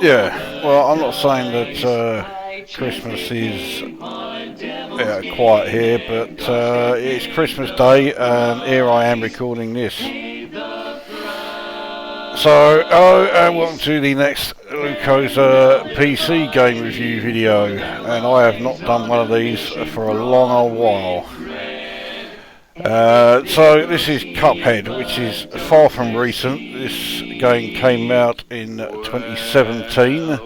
Yeah, well, I'm not saying that Christmas is quiet here, but it's Christmas Day, and here I am recording this. So, and welcome to the next Lukozer PC game review video, and I have not done one of these for a long old while. So this is Cuphead, which is far from recent. This game came out in 2017,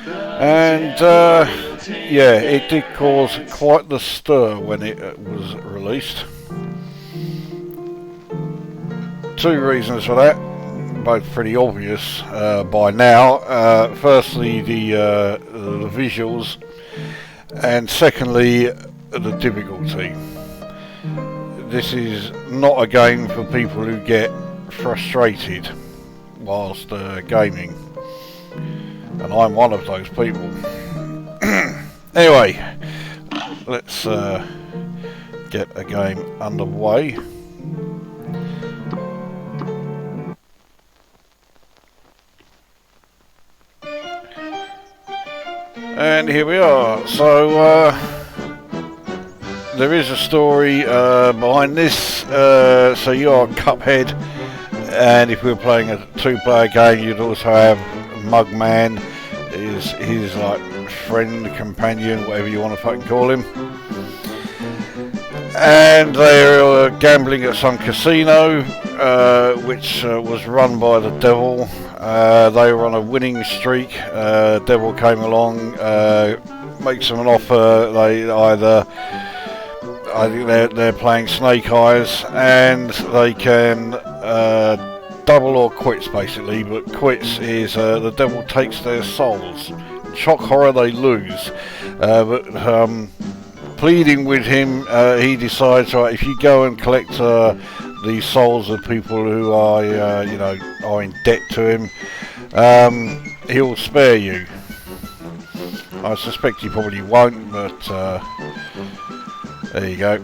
and yeah, it did cause quite the stir when it was released. Two reasons for that, both pretty obvious by now. Firstly, the visuals, and secondly, the difficulty. This is not a game for people who get frustrated whilst gaming, and I'm one of those people. Anyway, let's get a game underway. And here we are. So there is a story behind this. So you are Cuphead, and if we were playing a two-player game, you'd also have Mugman, is his like friend, companion, whatever you want to fucking call him. And they're gambling at some casino, which was run by the devil. They were on a winning streak. Devil came along, makes them an offer. They either, I think they're playing Snake Eyes, and they can double or quits basically. But quits is the devil takes their souls. Shock horror, they lose. But pleading with him, he decides, right, if you go and collect the souls of people who are, you know, are in debt to him, he'll spare you. I suspect he probably won't, but there you go.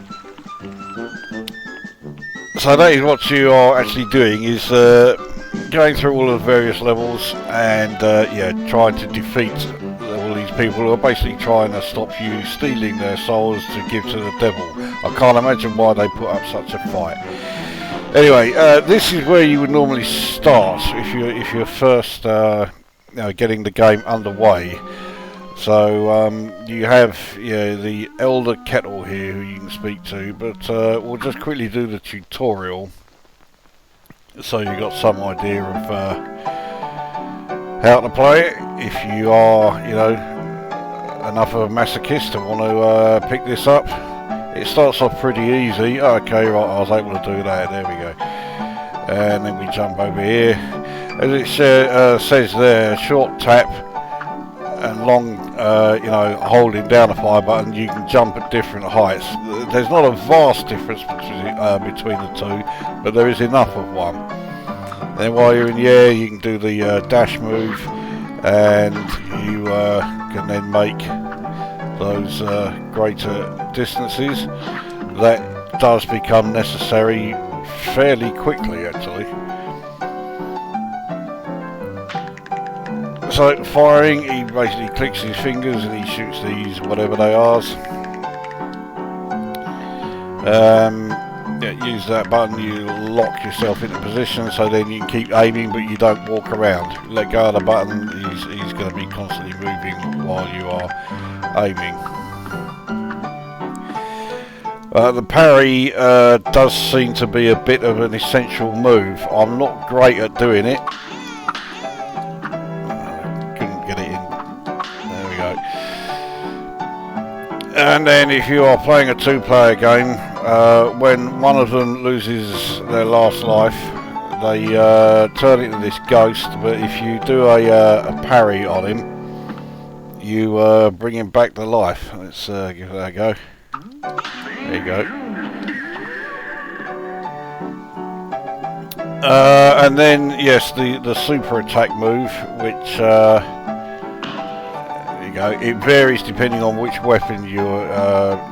So that is what you are actually doing, is going through all of the various levels and yeah, trying to defeat all these people who are basically trying to stop you stealing their souls to give to the devil. I can't imagine why they put up such a fight. Anyway, this is where you would normally start if you're first you know, getting the game underway. So you have, yeah, the Elder Kettle here who you can speak to, but we'll just quickly do the tutorial so you've got some idea of how to play it. If you are, you know, enough of a masochist to want to pick this up, it starts off pretty easy. Okay, right, I was able to do that. There we go. And then we jump over here. As it says there, short tap and long, you know, holding down the fire button, you can jump at different heights. There's not a vast difference between the two, but there is enough of one. Then while you're in the air, you can do the dash move, and you can then make those greater distances. That does become necessary fairly quickly, actually. So firing, he basically clicks his fingers and he shoots these, whatever they are. Yeah, use that button, you lock yourself into position, so then you can keep aiming, but you don't walk around. Let go of the button, he's going to be constantly moving while you are aiming. The parry does seem to be a bit of an essential move. I'm not great at doing it. Couldn't get it in. There we go. And then if you are playing a two-player game, when one of them loses their last life, they turn into this ghost, but if you do a parry on him, you bring him back to life. Let's give that a go. There you go. And then, yes, the super attack move, which there you go. It varies depending on which weapon you're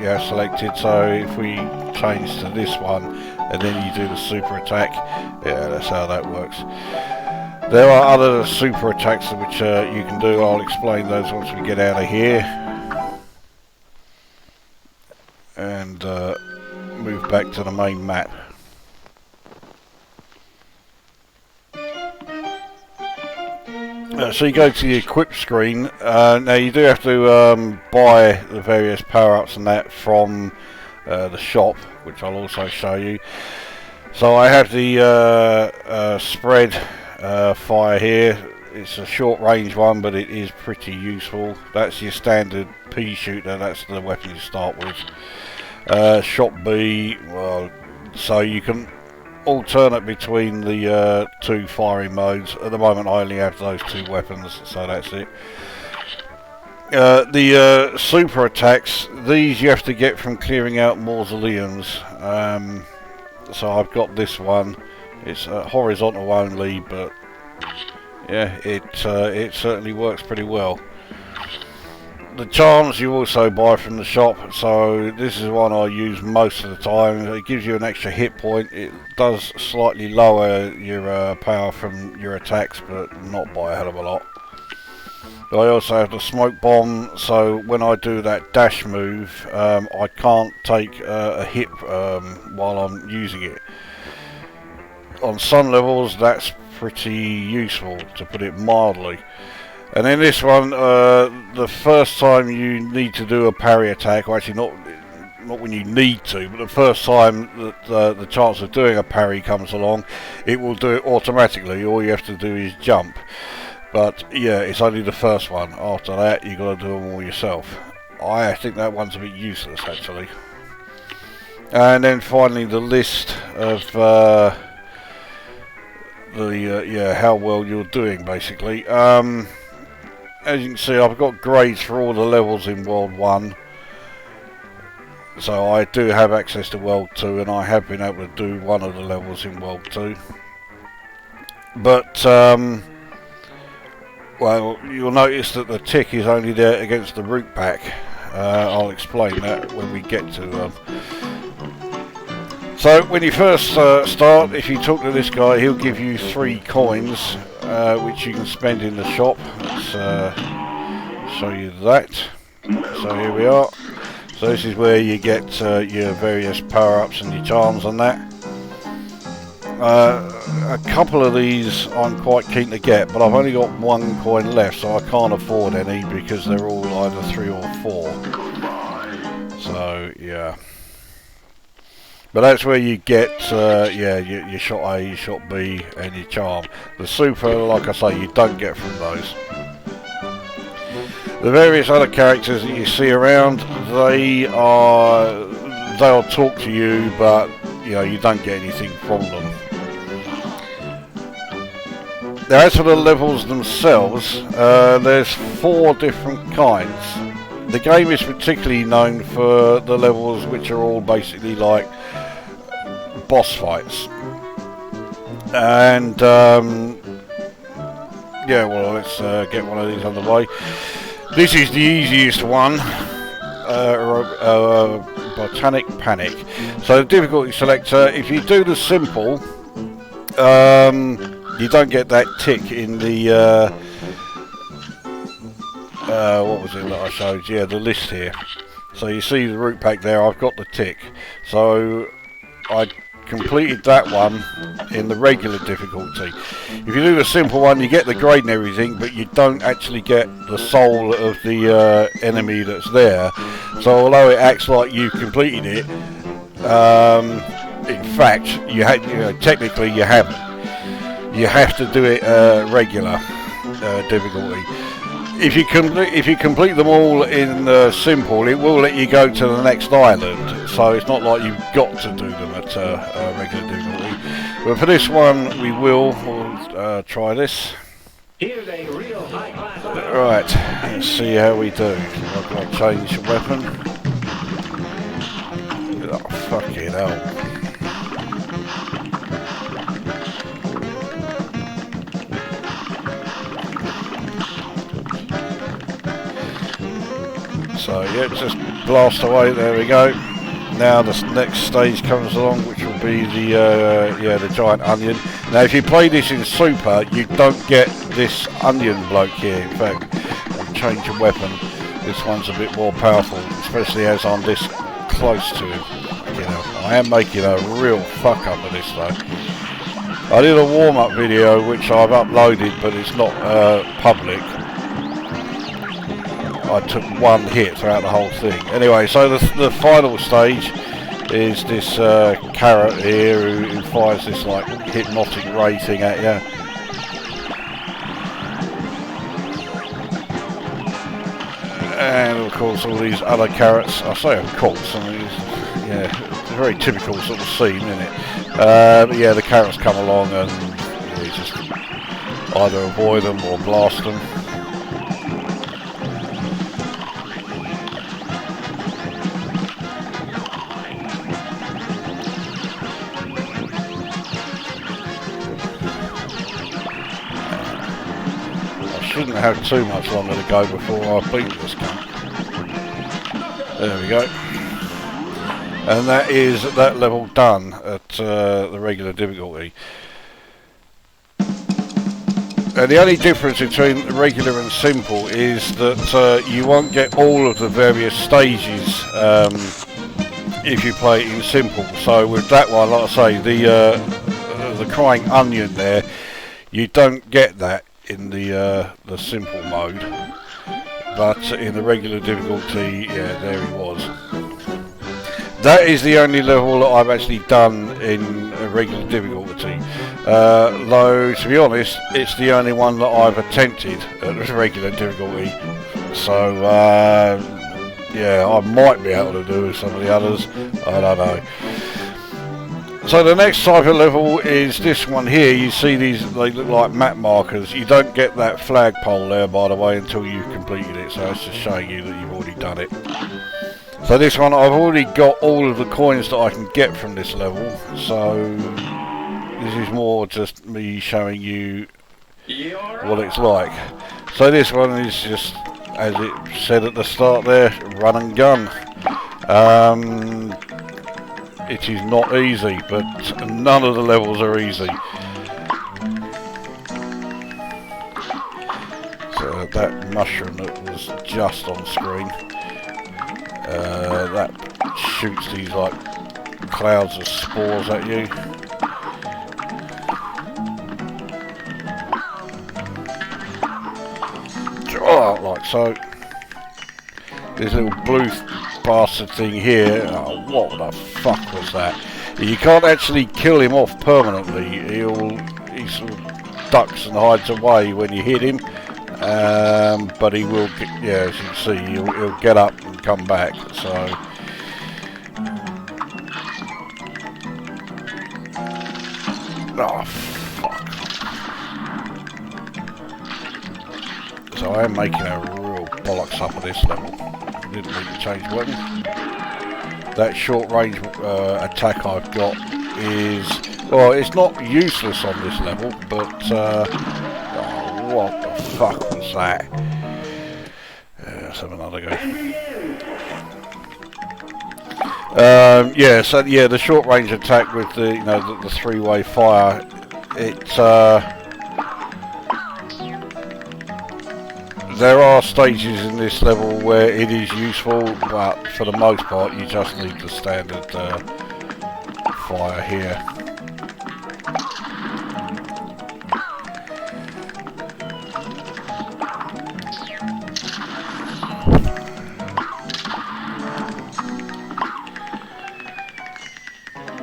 yeah, selected. So if we change to this one, and then you do the super attack, yeah, that's how that works. There are other super attacks which you can do. I'll explain those once we get out of here and move back to the main map. So you go to the equip screen. Now you do have to buy the various power-ups and that from the shop, which I'll also show you. So I have the spread fire here. It's a short range one, but it is pretty useful. That's your standard pea shooter. That's the weapon you start with. Shot B, well, so you can alternate between the two firing modes. At the moment I only have those two weapons, so that's it. The super attacks, these you have to get from clearing out mausoleums. So I've got this one. It's horizontal only, but yeah, it certainly works pretty well. The charms you also buy from the shop, so this is one I use most of the time. It gives you an extra hit point. It does slightly lower your power from your attacks, but not by a hell of a lot. I also have the smoke bomb, so when I do that dash move, I can't take a hit while I'm using it. On some levels that's pretty useful, to put it mildly. And then this one, the first time you need to do a parry attack, or actually not when you need to, but the first time that the chance of doing a parry comes along, it will do it automatically. All you have to do is jump. But yeah, it's only the first one. After that, you've got to do them all yourself. I think that one's a bit useless, actually. And then finally, the list of how well you're doing, basically. As you can see, I've got grades for all the levels in World 1. So I do have access to World 2, and I have been able to do one of the levels in World 2. But, well, you'll notice that the tick is only there against the root pack. I'll explain that when we get to them. So when you first start, if you talk to this guy, he'll give you 3 coins, which you can spend in the shop. Let's show you that. So here we are. So this is where you get your various power-ups and your charms and that. A couple of these I'm quite keen to get, but I've only got 1 coin left, so I can't afford any because they're all either 3 or 4. So yeah. But that's where you get your shot A, your shot B and your charm. The super, like I say, you don't get from those. The various other characters that you see around, they'll talk to you, but you don't get anything from them. Now as for the levels themselves, there's 4 different kinds. The game is particularly known for the levels which are all basically like boss fights. And yeah, well, let's get one of these underway. This is the easiest one, Botanic Panic. So the difficulty selector, if you do the simple, you don't get that tick in the what was it that I showed? Yeah, the list here. So you see the root pack there, I've got the tick. So I completed that one in the regular difficulty. If you do the simple one, you get the grade and everything, but you don't actually get the soul of the enemy that's there. So although it acts like you completed it, in fact, technically you haven't. You have to do it regular difficulty. If you complete them all in simple, it will let you go to the next island. So it's not like you've got to do them at regular difficulty. But for this one, we'll try this. Right, let's see how we do. I've got to change the weapon. Oh, fucking hell. So yeah, just blast away, there we go. Now the next stage comes along, which will be the giant onion. Now if you play this in Super, you don't get this onion bloke here. In fact, I'll change your weapon. This one's a bit more powerful, especially as I'm this close to him. You know, I am making a real fuck up of this though. I did a warm-up video which I've uploaded, but it's not public. I took one hit throughout the whole thing. Anyway, so the final stage is this carrot here who fires this like hypnotic ray thing at you. And of course all these other carrots, I say of course, I mean, yeah, it's a very typical sort of scene, isn't it? But yeah, the carrots come along and you just either avoid them or blast them. Shouldn't have too much longer to go before I beat this gun. There we go. And that is that level done at the regular difficulty. And the only difference between regular and simple is that you won't get all of the various stages if you play it in simple. So with that one, like I say, the crying onion there, you don't get that in the simple mode, but in the regular difficulty, yeah, there he was. That is the only level that I've actually done in a regular difficulty. Though, to be honest, it's the only one that I've attempted at regular difficulty. So, yeah, I might be able to do some of the others. I don't know. So the next type of level is this one here. You see these, they look like map markers. You don't get that flagpole there, by the way, until you've completed it. So that's just showing you that you've already done it. So this one, I've already got all of the coins that I can get from this level. So this is more just me showing you what it's like. So this one is just, as it said at the start there, run and gun. It is not easy, but none of the levels are easy. So that mushroom that was just on screen, that shoots these like clouds of spores at you. Oh, like so. This little blue bastard thing here, oh, what the fuck was that? You can't actually kill him off permanently. He sort of ducks and hides away when you hit him, but he will get, yeah, as you can see, he'll get up and come back. So oh fuck. So I am making a real bollocks up of this level. Didn't need to change weapon. That short range attack I've got is, well, it's not useless on this level, but oh, what the fuck was that? Let's have another go. Yeah, so yeah, the short range attack with the, you know, the three-way fire, it's there are stages in this level where it is useful, but for the most part you just need the standard fire here.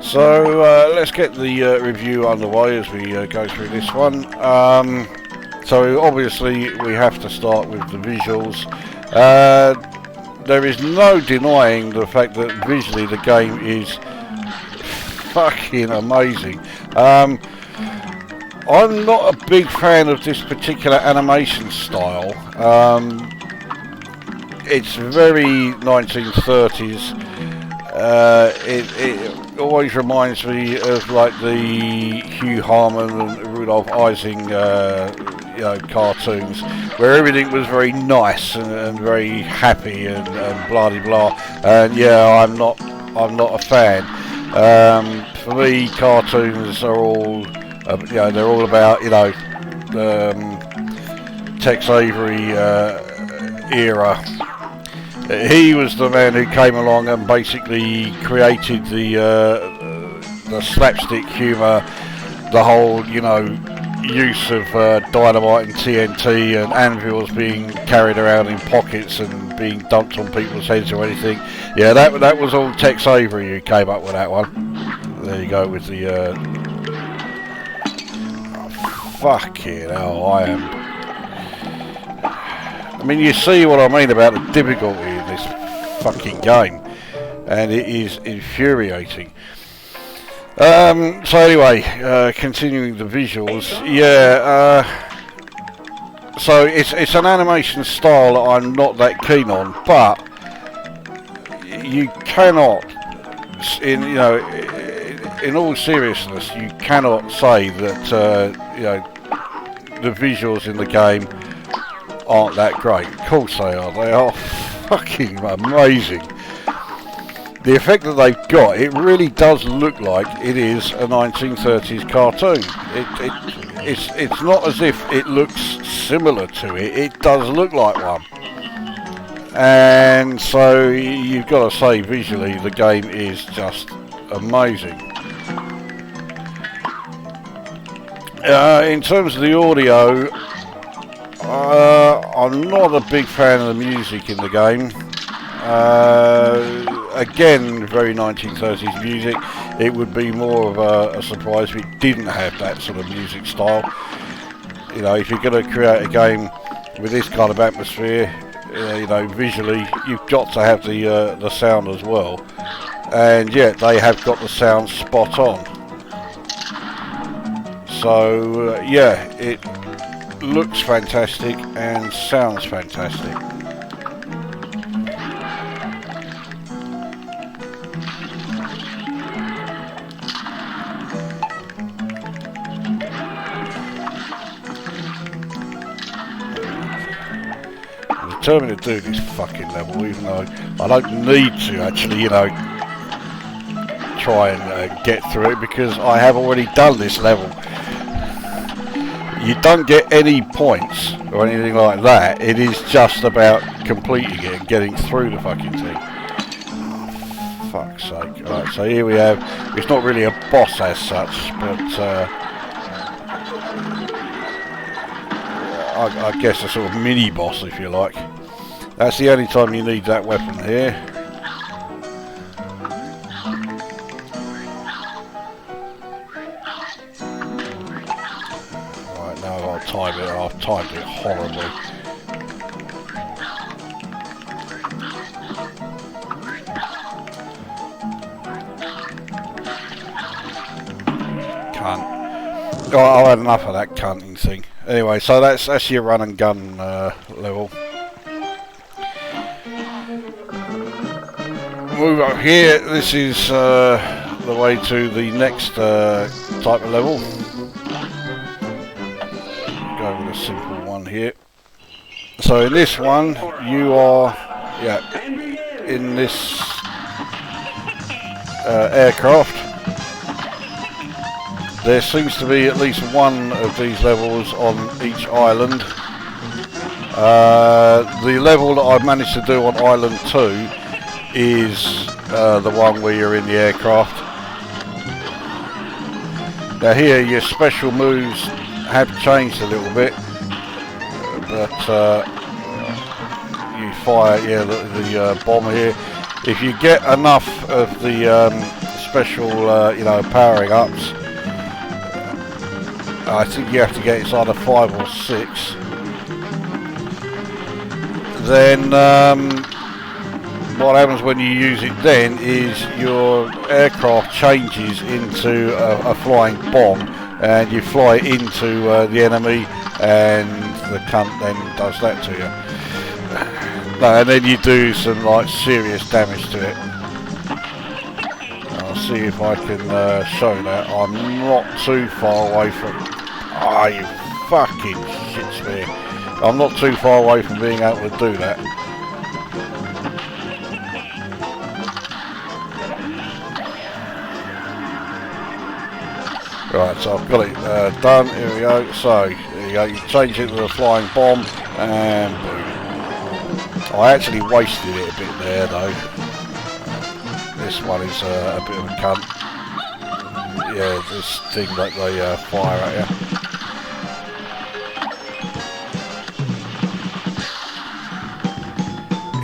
So let's get the review underway as we go through this one. So obviously we have to start with the visuals. There is no denying the fact that visually the game is fucking amazing. I'm not a big fan of this particular animation style. It's very 1930s. It always reminds me of like the Hugh Harman and Rudolph Ising you know, cartoons, where everything was very nice and very happy and blah de blah. And yeah, I'm not I'm not a fan. For me, cartoons are all, you know, they're all about, you know, Tex Avery era. He was the man who came along and basically created the slapstick humour, the whole, you know, use of dynamite and TNT and anvils being carried around in pockets and being dumped on people's heads or anything. Yeah, that was all Tex Avery who came up with that one. There you go with the fucking hell, I mean, you see what I mean about the difficulty in this fucking game, and it is infuriating. So anyway, continuing the visuals, yeah, so it's an animation style that I'm not that keen on, but you cannot, in all seriousness, you cannot say that, you know, the visuals in the game aren't that great. Of course they are. They are fucking amazing. The effect that they've got, it really does look like it is a 1930s cartoon. It's not as if it looks similar to it. It does look like one. And so you've got to say, visually, the game is just amazing. In terms of the audio, I'm not a big fan of the music in the game. Again, very 1930s music. It would be more of a surprise if it didn't have that sort of music style. You know, if you're going to create a game with this kind of atmosphere, you know, visually, you've got to have the sound as well. And yet, they have got the sound spot on. So, yeah, it looks fantastic and sounds fantastic. I'm determined to do this fucking level, even though I don't need to actually, you know, try and get through it, because I have already done this level. You don't get any points or anything like that. It is just about completing it and getting through the fucking thing. Oh, fuck's sake. Right, so here we have, it's not really a boss as such, but I guess a sort of mini boss, if you like. That's the only time you need that weapon here. I've timed it horribly. Cunt. Oh, I've had enough of that cunting thing. Anyway, so that's your run and gun level. Move up here. This is the way to the next type of level. Go with a simple one here. So in this one, you are, in this aircraft. There seems to be at least one of these levels on each island. The level that I've managed to do on Island 2 is the one where you're in the aircraft. Now here, your special moves have changed a little bit, but you fire the bomb here. If you get enough of the special powering ups, I think you have to get, it's either 5 or 6, then what happens when you use it then is your aircraft changes into a flying bomb, and you fly into the enemy, and the cunt then does that to you. And then you do some like serious damage to it. I'll see if I can show that. I'm not too far away from... Oh, you fucking shit spear. I'm not too far away from being able to do that. Right, so I've got it done. Here we go. So there you go. You change it to the flying bomb, and boom. I actually wasted it a bit there though. This one is a bit of a cunt. Yeah, this thing that they fire at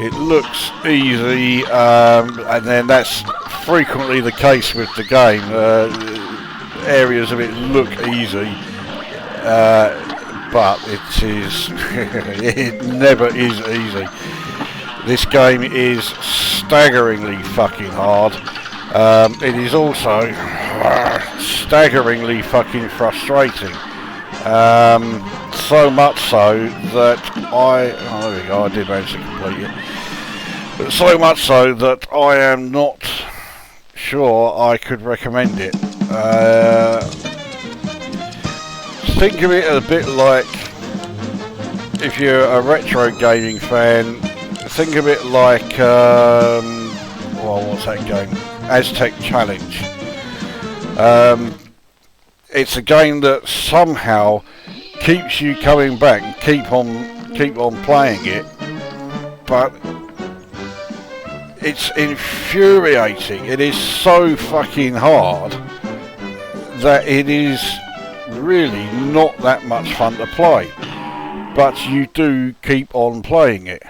you. It looks easy, and then that's frequently the case with the game. Areas of it look easy, but it is it never is easy. This game is staggeringly fucking hard. It is also staggeringly fucking frustrating. So much so that oh there we go, I did manage to complete it. But so much so that I am not sure I could recommend it. Think of it a bit like, if you're a retro gaming fan, think of it like, well, what's that game? Aztec Challenge. It's a game that somehow keeps you coming back and keep on playing it, but it's infuriating. It is so fucking hard that it is really not that much fun to play, but you do keep on playing it.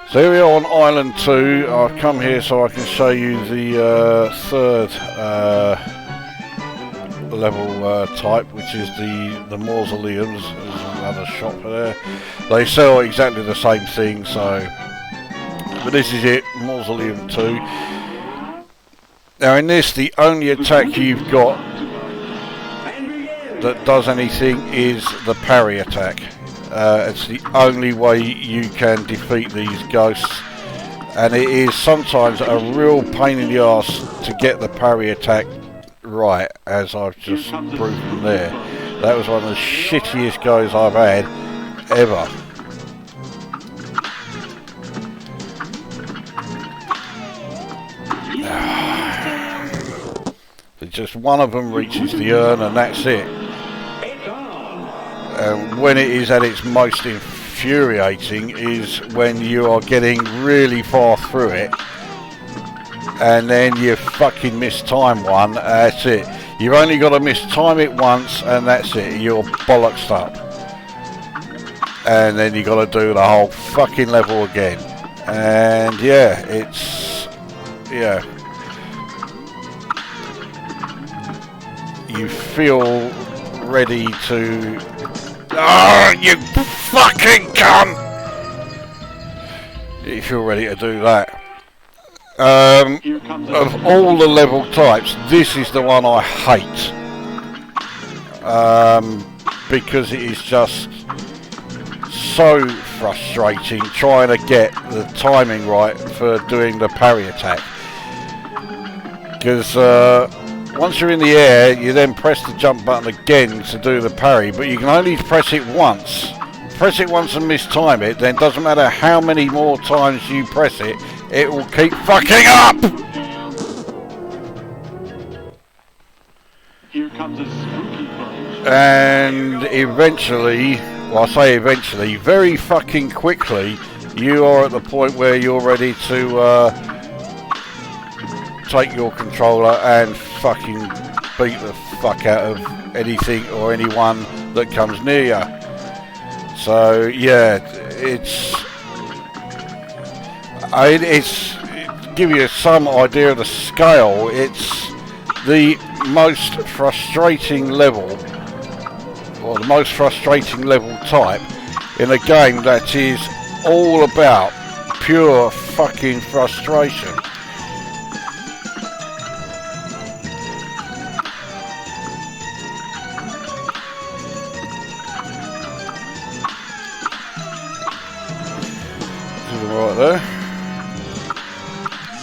So here we are on Island 2. I've come here so I can show you the third level type, which is the Mausoleums. There's another shop there. They sell exactly the same thing, so, but this is it, Mausoleum 2. Now in this, the only attack you've got that does anything is the parry attack. It's the only way you can defeat these ghosts, and it is sometimes a real pain in the arse to get the parry attack right, as I've just proven there. That was one of the shittiest goes I've had ever. Just one of them reaches the urn and that's it. When it is at its most infuriating is when you are getting really far through it and then you fucking mistime one. That's it. You've only got to mistime it once and that's it. You're bollocksed up. And then you got to do the whole fucking level again. And yeah, it's, yeah. You feel ready to... Oh, you fucking cunt! You feel ready to do that. Of all the level types, this is the one I hate. Because it is just so frustrating trying to get the timing right for doing the parry attack. Because... once you're in the air, you then press the jump button again to do the parry, but you can only press it once. Press it once and mistime it, then it doesn't matter how many more times you press it, it will keep fucking up! Here comes a spooky part. And eventually, well, I say eventually, very fucking quickly, you are at the point where you're ready to take your controller and fucking beat the fuck out of anything or anyone that comes near you. So yeah, it's give you some idea of the scale. It's the most frustrating level, or the most frustrating level type in a game that is all about pure fucking frustration. Right there.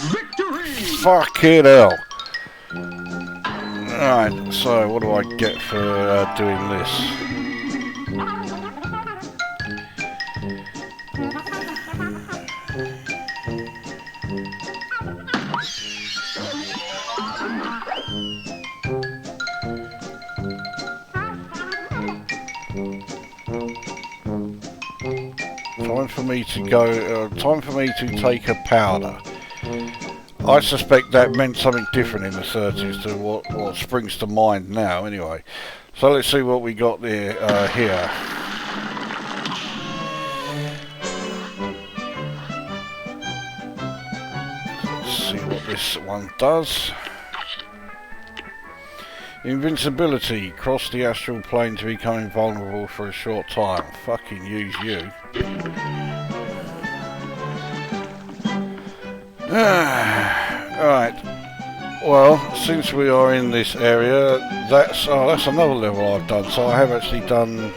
Victory! Fucking hell. Right, so what do I get for doing this? for me to go, time for me to take a powder. I suspect that meant something different in the 30s to what springs to mind now, anyway. So let's see what we got there, here. Let's see what this one does. Invincibility. Cross the astral plane to become invulnerable for a short time. Fucking use you. Right. Well, since we are in this area, that's another level I've done. So I have actually done.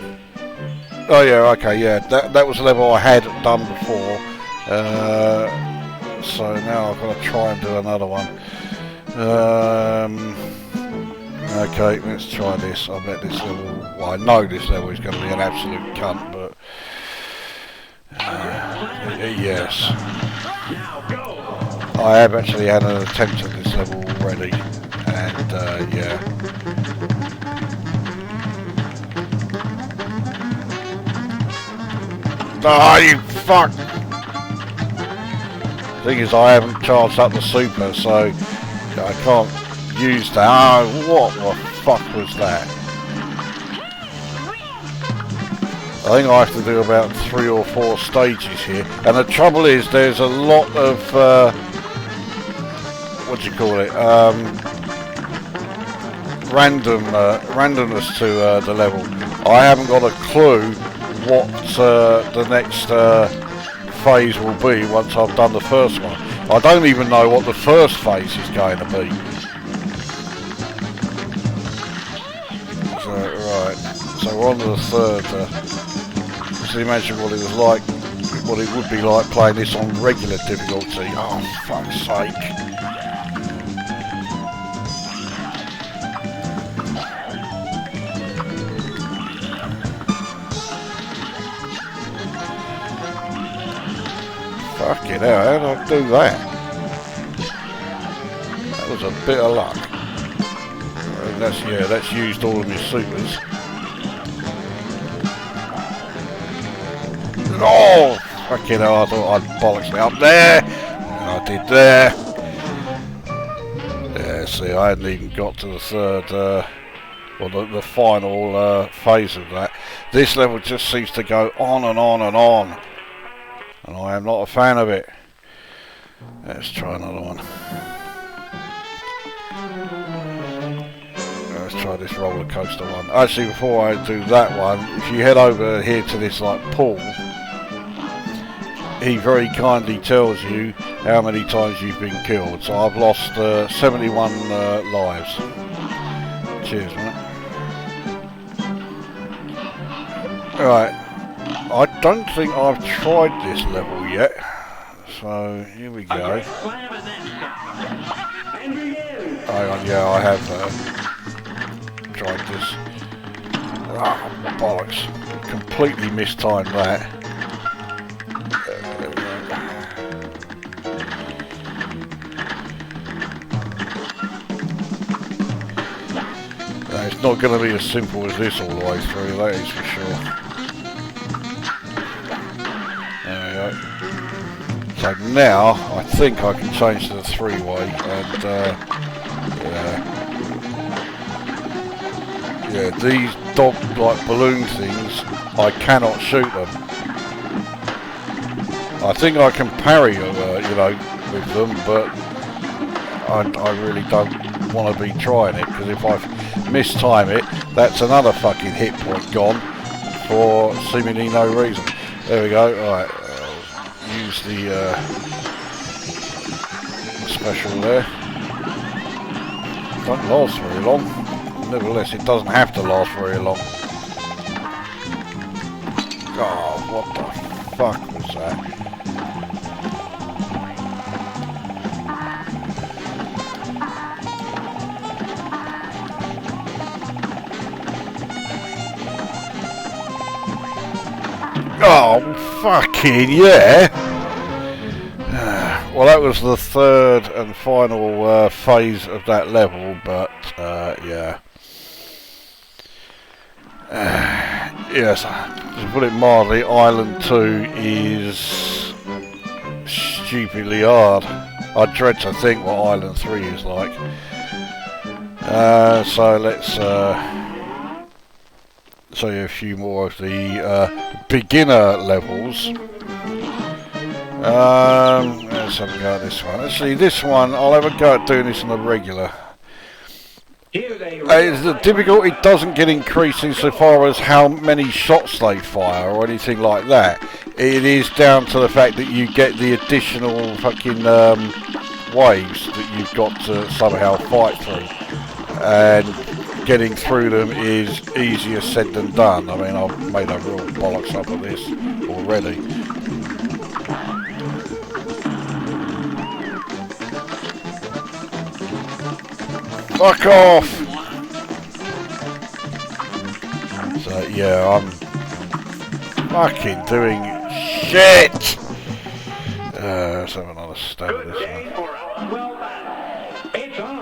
Oh yeah, okay, yeah. That was a level I had done before. So now I've got to try and do another one. Okay, let's try this. I bet this level. Well, I know this level is going to be an absolute cunt, but yes. I have actually had an attempt at this level already, and yeah. Oh, you fuck! Thing is, I haven't charged up the super, so I can't use that. Oh, what the fuck was that? I think I have to do about 3 or 4 stages here, and the trouble is, there's a lot of what do you call it? Randomness to the level. I haven't got a clue what the next phase will be once I've done the first one. I don't even know what the first phase is going to be. So, right, so we're on to the third. Just imagine what it was like, what it would be like playing this on regular difficulty. Oh, fuck's sake. Fucking hell, how did I do that? That was a bit of luck. And that's used all of my supers. Oh! Fucking hell, I thought I'd bollocks me up there! And I did there. Yeah, see, I hadn't even got to the third, or the final phase of that. This level just seems to go on and on and on. And I am not a fan of it. Let's try another one. Let's try this roller coaster one. Actually, before I do that one, if you head over here to this like pool, he very kindly tells you how many times you've been killed. So I've lost 71 lives. Cheers, mate. Right. I don't think I've tried this level yet, so here we go. Hang on, yeah, I have tried this. Ah, bollocks. Completely mistimed that. It's not going to be as simple as this all the way through, that is for sure. So now, I think I can change to the 3-way, and yeah, these dog-like balloon things, I cannot shoot them. I think I can parry, you know, with them, but I really don't want to be trying it, because if I mistime it, that's another fucking hit point gone for seemingly no reason. There we go, alright. Use the special there. Don't last very long. Nevertheless, it doesn't have to last very long. God, what the fuck was that? Oh, fucking yeah! Well, that was the third and final phase of that level, but yeah. yes, to put it mildly, Island 2 is stupidly hard. I dread to think what Island 3 is like. So let's show you a few more of the beginner levels. Let's have a go at this one. Actually, this one, I'll have a go at doing this on the regular. The difficulty doesn't get increased insofar as how many shots they fire or anything like that. It is down to the fact that you get the additional fucking waves that you've got to somehow fight through. And getting through them is easier said than done. I mean, I've made a real bollocks up of this already. Fuck off! So yeah, I'm fucking doing shit! Let's have another stab at this one. It's on.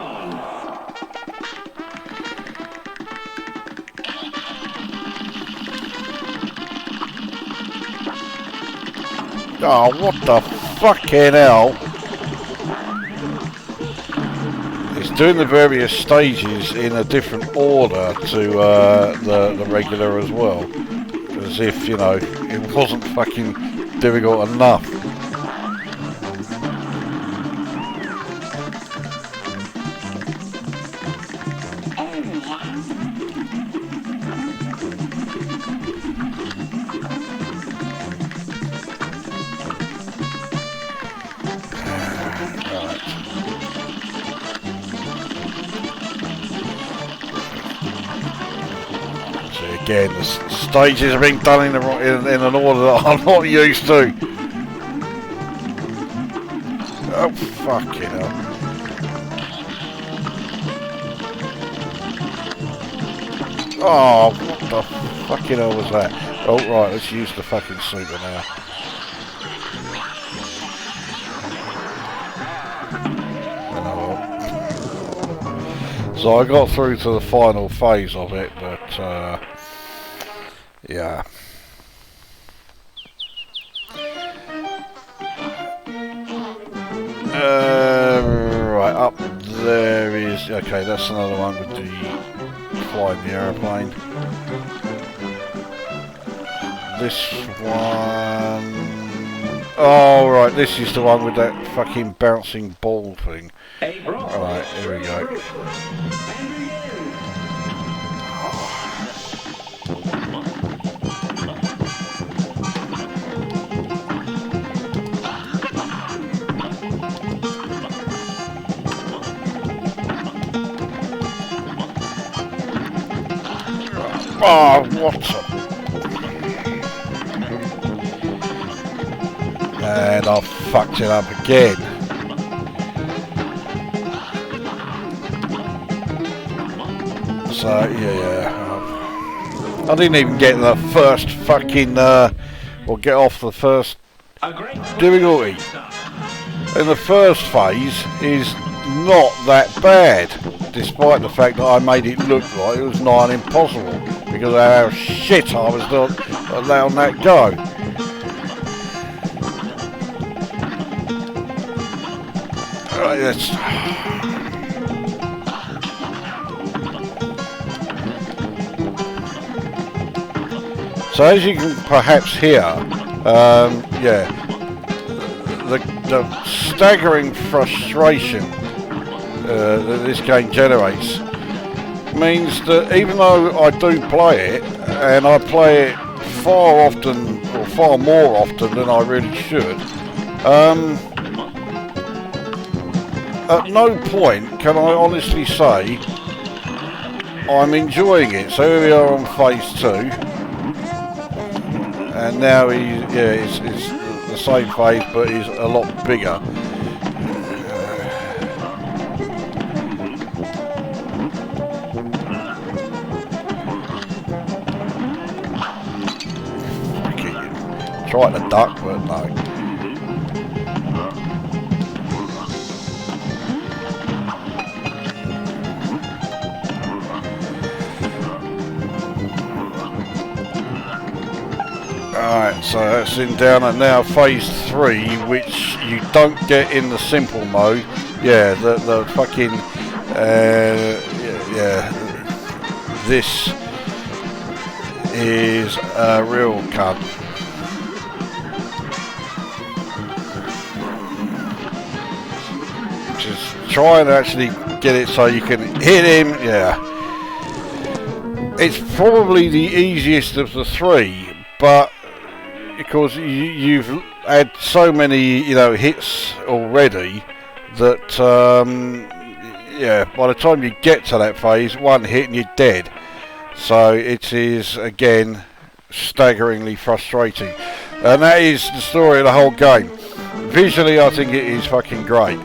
Oh, what the fucking hell? It's doing the various stages in a different order to the regular as well. As if, you know, it wasn't fucking difficult enough. Again, the stages are being done in an order that I'm not used to. Oh, fucking hell. Oh, what the fucking hell was that? Oh, right, let's use the fucking super now. So I got through to the final phase of it, but yeah. Right, up there is... Okay, that's another one with the flying the aeroplane. This one... Oh, right, this is the one with that fucking bouncing ball thing. Alright, here we go. Oh, what a... And I fucked it up again. So, yeah. I didn't even get the first fucking, or get off the first difficulty. And the first phase is not that bad, despite the fact that I made it look like it was nigh impossible because of how shit I was letting that go. So as you can perhaps hear, yeah, the staggering frustration that this game generates means that even though I do play it, and I play it far often, or far more often than I really should, at no point can I honestly say I'm enjoying it. So here we are on phase 2, and now it's the same phase, but he's a lot bigger. Try to duck, but no. Alright, so that's in down at now phase 3, which you don't get in the simple mode. Yeah, the fucking yeah, this is a real cunt. Just try and actually get it so you can hit him. Yeah, it's probably the easiest of the 3, but because you've had so many, you know, hits already that yeah, by the time you get to that phase, one hit and you're dead. So it is again staggeringly frustrating, and that is the story of the whole game. Visually, I think it is fucking great.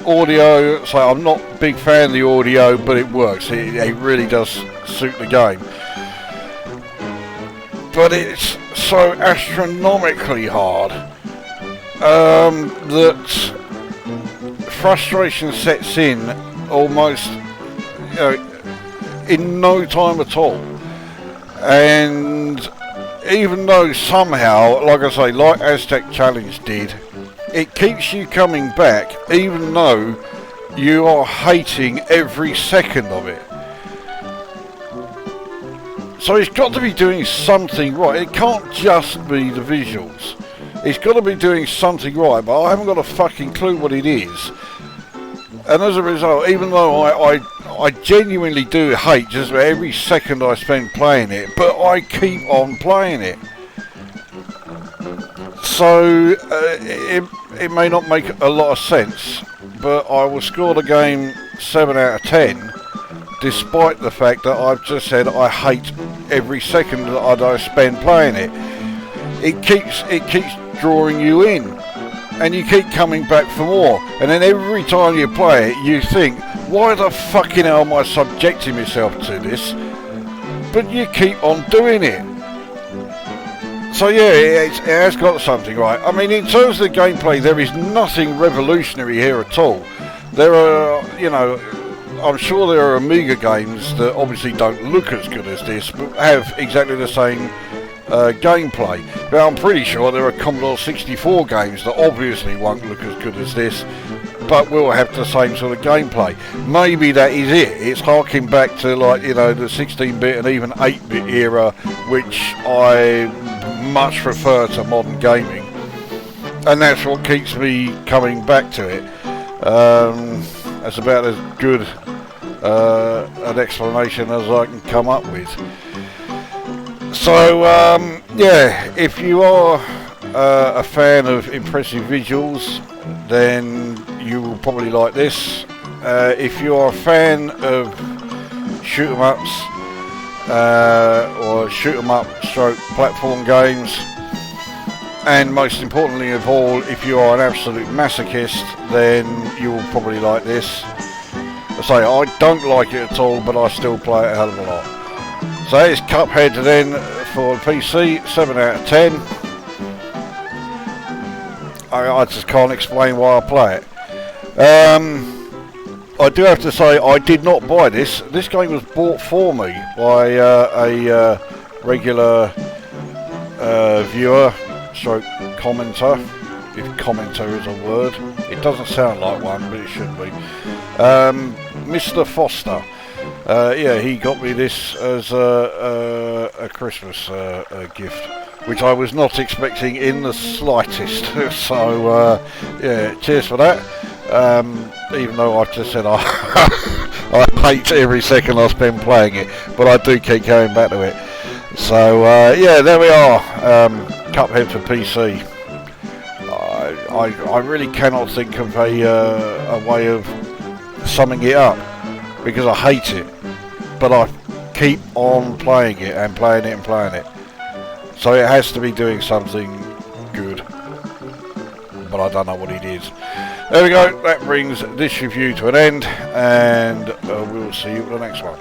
Audio, so I'm not a big fan of the audio, but it works. It really does suit the game. But it's so astronomically hard that frustration sets in almost, you know, in no time at all. And even though somehow, like I say, like Aztec Challenge did, it keeps you coming back even though you are hating every second of it. So it's got to be doing something right. It can't just be the visuals. It's got to be doing something right, but I haven't got a fucking clue what it is. And as a result, even though I genuinely do hate just about every second I spend playing it, but I keep on playing it. So it may not make a lot of sense, but I will score the game 7 out of 10, despite the fact that I've just said I hate every second that I spend playing it. It keeps drawing you in, and you keep coming back for more, and then every time you play it you think, why the fucking hell am I subjecting myself to this? But you keep on doing it. So yeah, it has got something right. I mean, in terms of the gameplay, there is nothing revolutionary here at all. There are, you know, I'm sure there are Amiga games that obviously don't look as good as this, but have exactly the same gameplay. But I'm pretty sure there are Commodore 64 games that obviously won't look as good as this, but will have the same sort of gameplay. Maybe that is it. It's harking back to, like, you know, the 16-bit and even 8-bit era, which I much prefer to modern gaming, and that's what keeps me coming back to it. That's about as good an explanation as I can come up with. So yeah, if you are a fan of impressive visuals, then you will probably like this. If you are a fan of shoot 'em ups or shoot 'em up stroke platform games, and most importantly of all, if you are an absolute masochist, then you will probably like this. I say I don't like it at all, but I still play it a hell of a lot. So it's Cuphead then for PC, 7 out of 10. I just can't explain why I play it. I do have to say I did not buy this. This game was bought for me by a regular viewer stroke commenter, if commenter is a word. It doesn't sound like one, but it should be. Mr. Foster. Yeah, he got me this as a Christmas gift, which I was not expecting in the slightest. So yeah, cheers for that. Even though I've just said I hate every second I spend playing it, but I do keep going back to it. So yeah, there we are. Cuphead for PC. I really cannot think of a way of summing it up, because I hate it, but I keep on playing it and playing it and playing it. So it has to be doing something good, but I don't know what it is. There we go, that brings this review to an end, and we'll see you at the next one.